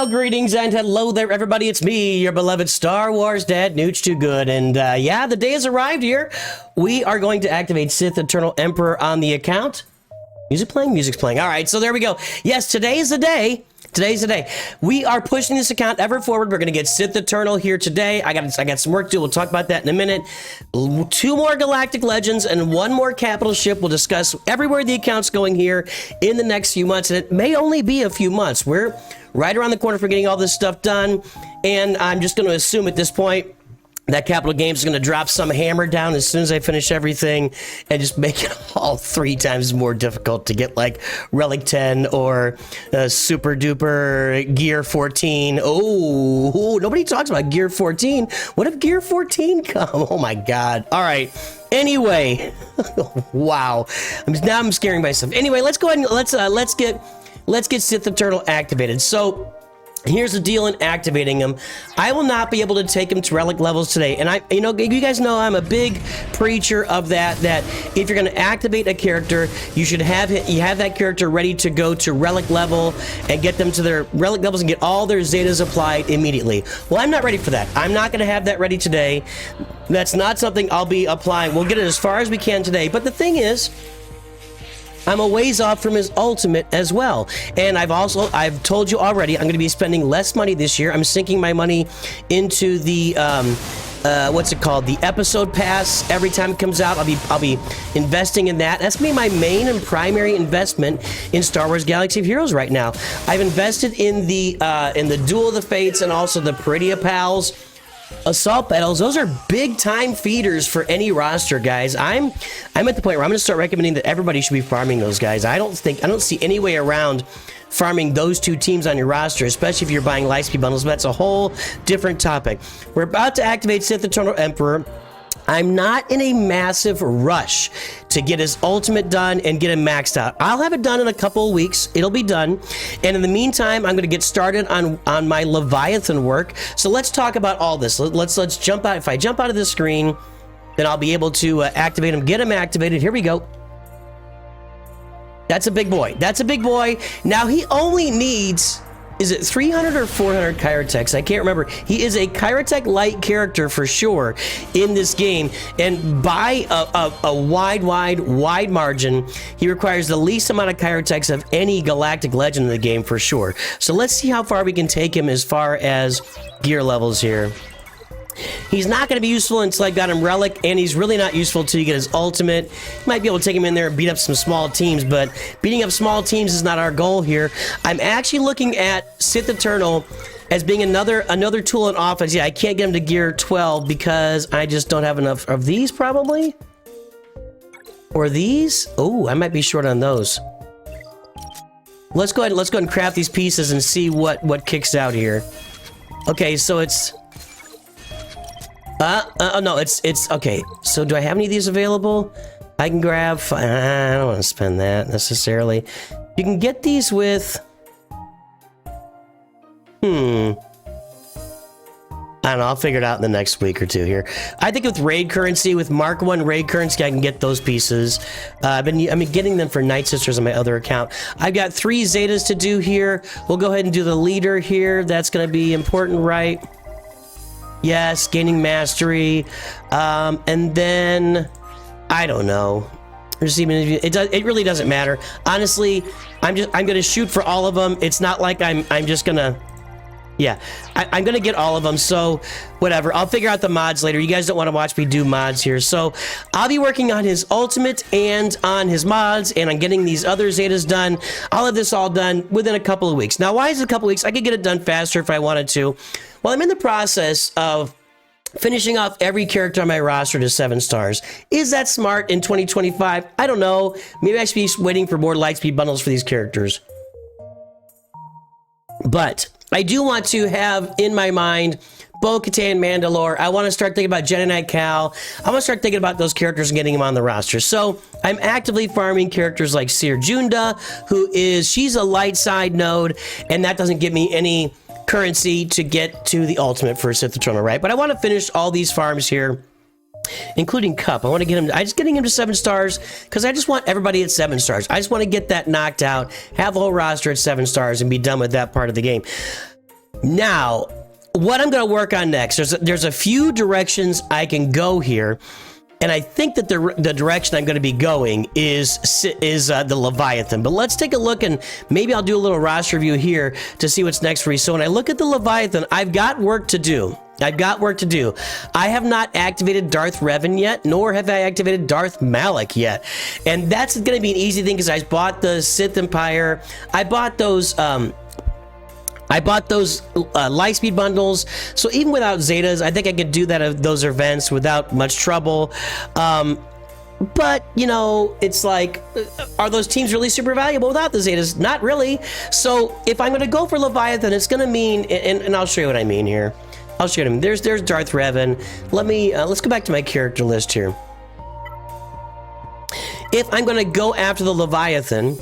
Well, greetings and hello there, everybody. It's me, your beloved Star Wars dad, Nooch Too Good. And yeah, the day has arrived here. We are going to activate Sith Eternal Emperor on the account. Music playing? Music's playing. All right, so there we go. Yes, today is the day. Today's the day. We are pushing this account ever forward. We're going to get Sith Eternal here today. I got some work to do. We'll talk about that in a minute. 2 more Galactic Legends and 1 more capital ship. We'll discuss everywhere the account's going here in the next few months. And it may only be a few months. We're right around the corner for getting all this stuff done. And I'm just going to assume at this point that Capital Games is going to drop some hammer down as soon as I finish everything and just make it all 3 times more difficult to get like Relic 10 or Super Duper Gear 14. Oh, nobody talks about Gear 14. What if Gear 14 come? Oh my God. All right. Anyway, wow. Now I'm scaring myself. Anyway, let's go ahead and let's get Sith Eternal activated. So here's the deal in activating him. I will not be able to take him to relic levels today. And you guys know I'm a big preacher of that if you're going to activate a character, you should have that character ready to go to relic level and get them to their relic levels and get all their Zetas applied immediately. Well, I'm not ready for that. I'm not going to have that ready today. That's not something I'll be applying. We'll get it as far as we can today. But the thing is, I'm a ways off from his ultimate as well. And I've told you already, I'm going to be spending less money this year. I'm sinking my money into the, what's it called? The episode pass. Every time it comes out, I'll be investing in that. That's going to be my main and primary investment in Star Wars Galaxy of Heroes right now. I've invested in the Duel of the Fates and also the Peridia Pals. Assault battles, those are big time feeders for any roster, guys. I'm at the point where I'm going to start recommending that everybody should be farming those guys. I don't see any way around farming those 2 teams on your roster, especially if you're buying Lightspeed bundles, but that's a whole different topic. We're about to activate Sith Eternal Emperor. I'm not in a massive rush to get his ultimate done and get him maxed out. I'll have it done in a couple of weeks. It'll be done. And in the meantime, I'm going to get started on my Leviathan work. So let's talk about all this. Let's jump out. If I jump out of this screen, then I'll be able to activate him, get him activated. Here we go. That's a big boy. That's a big boy. Now he only needs... Is it 300 or 400 Kyrotechs? I can't remember. He is a Kyrotech light character for sure in this game, and by a wide margin, he requires the least amount of Kyrotechs of any Galactic Legend in the game for sure. So let's see how far we can take him as far as gear levels here. He's not going to be useful until I've got him Relic, and he's really not useful until you get his ultimate. You might be able to take him in there and beat up some small teams, but beating up small teams is not our goal here. I'm actually looking at Sith Eternal as being another tool in offense. Yeah, I can't get him to gear 12 because I just don't have enough of these, probably. Or these? Oh, I might be short on those. Let's go ahead and craft these pieces and see what kicks out here. Okay, so it's... no, it's okay. So do I have any of these available? I can grab... I don't want to spend that necessarily. You can get these with... I don't know, I'll figure it out in the next week or 2 here. I think with raid currency, with Mark 1 raid currency, I can get those pieces. I've been getting them for Night Sisters on my other account. I've got 3 Zetas to do here. We'll go ahead and do the leader here. That's going to be important, right? Yes, gaining mastery, and then I don't know. It really doesn't matter. Honestly, I'm gonna shoot for all of them. It's not like I'm just gonna. Yeah, I'm gonna get all of them. So whatever. I'll figure out the mods later. You guys don't want to watch me do mods here. So I'll be working on his ultimate and on his mods and on getting these other Zetas done. I'll have this all done within a couple of weeks. Now, why is it a couple of weeks? I could get it done faster if I wanted to. Well, I'm in the process of finishing off every character on my roster to 7 stars. Is that smart in 2025? I don't know. Maybe I should be waiting for more Lightspeed bundles for these characters. But I do want to have in my mind Bo-Katan, Mandalore. I want to start thinking about Jedi Knight Cal. I want to start thinking about those characters and getting them on the roster. So I'm actively farming characters like Seer Junda, she's a light side node, and that doesn't give me any currency to get to the ultimate for Sith Eternal, right? But I want to finish all these farms here, including Cup. I want to get him, I'm just getting him to 7 stars because I just want everybody at 7 stars. I just want to get that knocked out, have the whole roster at 7 stars, and be done with that part of the game. Now, what I'm going to work on next, there's a few directions I can go here, and I think that the direction I'm going to be going is the Leviathan. But let's take a look, and maybe I'll do a little roster review here to see what's next for you. So when I look at the Leviathan, I've got work to do. I have not activated Darth Revan yet, nor have I activated Darth Malak yet. And that's going to be an easy thing because I bought the Sith Empire. I bought those Lightspeed bundles, so even without Zetas, I think I could do those events without much trouble. But, you know, it's like, are those teams really super valuable without the Zetas? Not really. So if I'm going to go for Leviathan, it's going to mean, and I'll show you what I mean here. I'll show you. There's Darth Revan. Let's go back to my character list here. If I'm going to go after the Leviathan,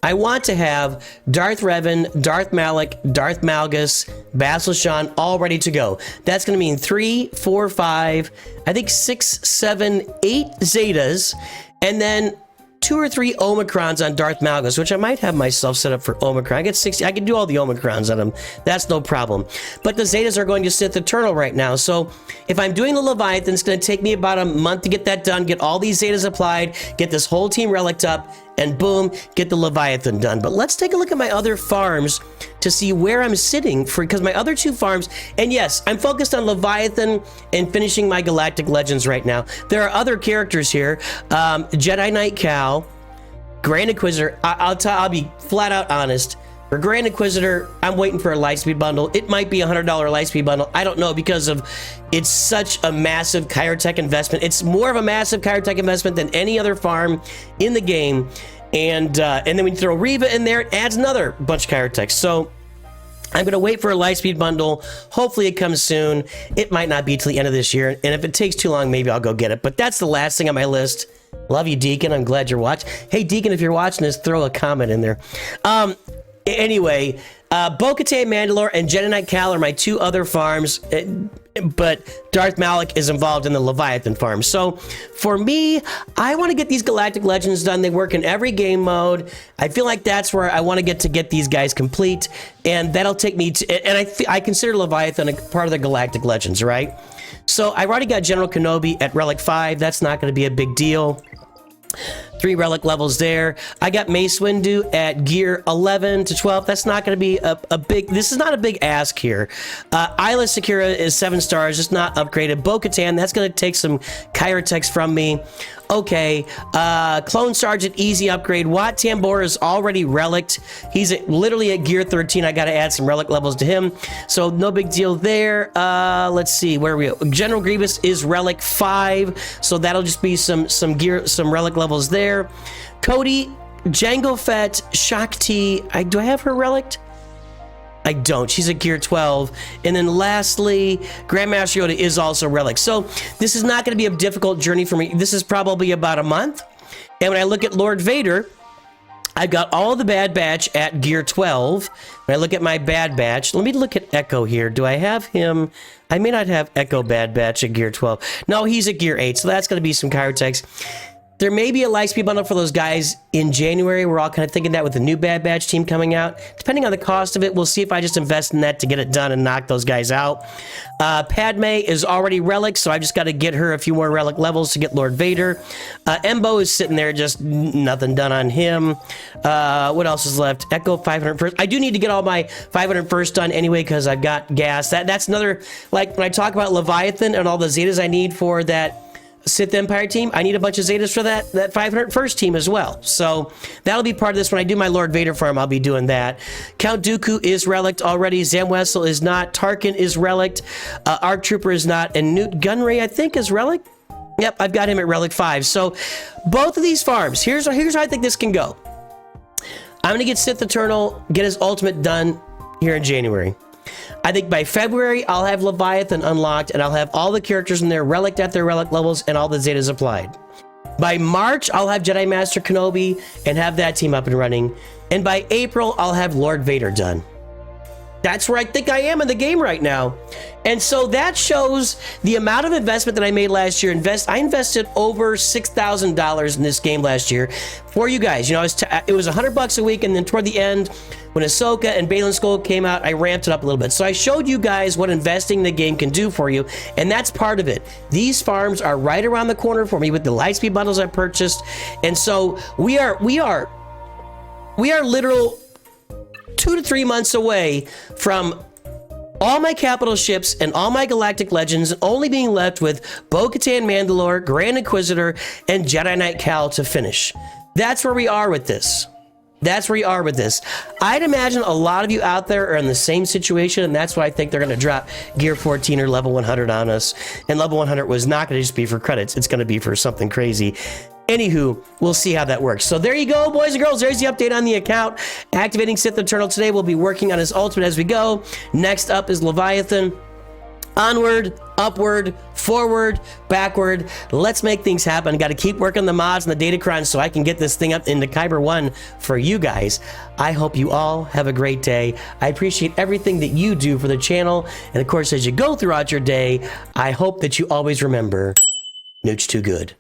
I want to have Darth Revan, Darth Malak, Darth Malgus, Basil Shan all ready to go. That's going to mean 3, 4, 5, I think 6, 7, 8 Zetas, and then 2 or 3 Omicrons on Darth Malgus, which I might have myself set up for Omicron. I get 60. I can do all the Omicrons on him. That's no problem. But the Zetas are going to Sith Eternal right now. So if I'm doing the Leviathan, it's going to take me about a month to get that done, get all these Zetas applied, get this whole team relicked up, and boom, get the Leviathan done. But let's take a look at my other farms to see where I'm sitting because my other 2 farms, and yes, I'm focused on Leviathan and finishing my Galactic Legends right now. There are other characters here, Jedi Knight Cal, Grand Inquisitor. I'll be flat out honest. For Grand Inquisitor, I'm waiting for a Lightspeed bundle. It might be a $100 Lightspeed bundle. I don't know because it's such a massive Chirotech investment. It's more of a massive Chirotech investment than any other farm in the game. And then when you throw Reva in there, it adds another bunch of Chirotech. So I'm going to wait for a Lightspeed bundle. Hopefully it comes soon. It might not be till the end of this year. And if it takes too long, maybe I'll go get it. But that's the last thing on my list. Love you, Deacon. I'm glad you're watching. Hey, Deacon, if you're watching this, throw a comment in there. Anyway, Bo-Katan, Mandalore, and Jedi Knight Cal are my 2 other farms, but Darth Malak is involved in the Leviathan farm. So for me, I want to get these Galactic Legends done. They work in every game mode. I feel like that's where I want to get these guys complete, and that'll take me to, and I consider Leviathan a part of the Galactic Legends, right? So I already got General Kenobi at Relic 5. That's not going to be a big deal. 3 relic levels there. I got Mace Windu at gear 11 to 12. That's not going to be a big, this is not a big ask here. Isla Secura is 7 stars, just not upgraded. Bo-Katan, that's going to take some Chirotechs from me. Okay, Clone Sergeant, easy upgrade. Wat Tambor is already relicked. He's literally at gear 13. I got to add some relic levels to him, so no big deal there. Let's see, where are we at? General Grievous is relic 5, so that'll just be some relic levels there. Cody, Jango Fett, Shakti, do I have her relic? I don't. She's at gear 12. And then lastly, Grandmaster Yoda is also relic. So this is not going to be a difficult journey for me. This is probably about a month. And when I look at Lord Vader, I've got all the Bad Batch at gear 12. When I look at my Bad Batch, let me look at Echo here. Do I have him? I may not have Echo Bad Batch at gear 12. No, he's at gear 8. So that's going to be some Chirotechs. There may be a Lightspeed bundle for those guys in January. We're all kind of thinking that with the new Bad Batch team coming out. Depending on the cost of it, we'll see if I just invest in that to get it done and knock those guys out. Padme is already relic, so I just got to get her a few more relic levels to get Lord Vader. Embo is sitting there, just nothing done on him. What else is left? Echo 500 first. I do need to get all my 500 first done anyway because I've got gas. That's another, like when I talk about Leviathan and all the Zetas I need for that Sith Empire team, I need a bunch of Zetas for that 500 first team as well. So that'll be part of this. When I do my Lord Vader farm, I'll be doing that. Count Dooku is relict already. Zam Wessel is not. Tarkin is relict. Arc Trooper is not. And Newt Gunray, I think, is relic. Yep, I've got him at relic 5. So both of these farms, here's how I think this can go. I'm going to get Sith Eternal, get his ultimate done here in January. I think by February, I'll have Leviathan unlocked, and I'll have all the characters in there relic at their relic levels and all the Zetas applied. By March, I'll have Jedi Master Kenobi and have that team up and running. And by April, I'll have Lord Vader done. That's where I think I am in the game right now. And so that shows the amount of investment that I made last year. I invested over $6,000 in this game last year for you guys. You know, it was $100 a week, and then toward the end, when Ahsoka and Balin Skull came out, I ramped it up a little bit. So I showed you guys what investing in the game can do for you, and that's part of it. These farms are right around the corner for me with the Lightspeed bundles I purchased, and so we are literal 2 to 3 months away from all my capital ships and all my Galactic Legends only being left with Bo-Katan Mandalore, Grand Inquisitor, and Jedi Knight Cal to finish. That's where we are with this. That's where we are with this. I'd imagine a lot of you out there are in the same situation, and that's why I think they're going to drop Gear 14 or Level 100 on us. And Level 100 was not going to just be for credits. It's going to be for something crazy. Anywho, we'll see how that works. So there you go, boys and girls. There's the update on the account. Activating Sith Eternal today. We'll be working on his ultimate as we go. Next up is Leviathan. Onward, upward, forward, backward. Let's make things happen. Got to keep working the mods and the data crunch so I can get this thing up into Kyber 1 for you guys. I hope you all have a great day. I appreciate everything that you do for the channel. And of course, as you go throughout your day, I hope that you always remember, Nooch too good.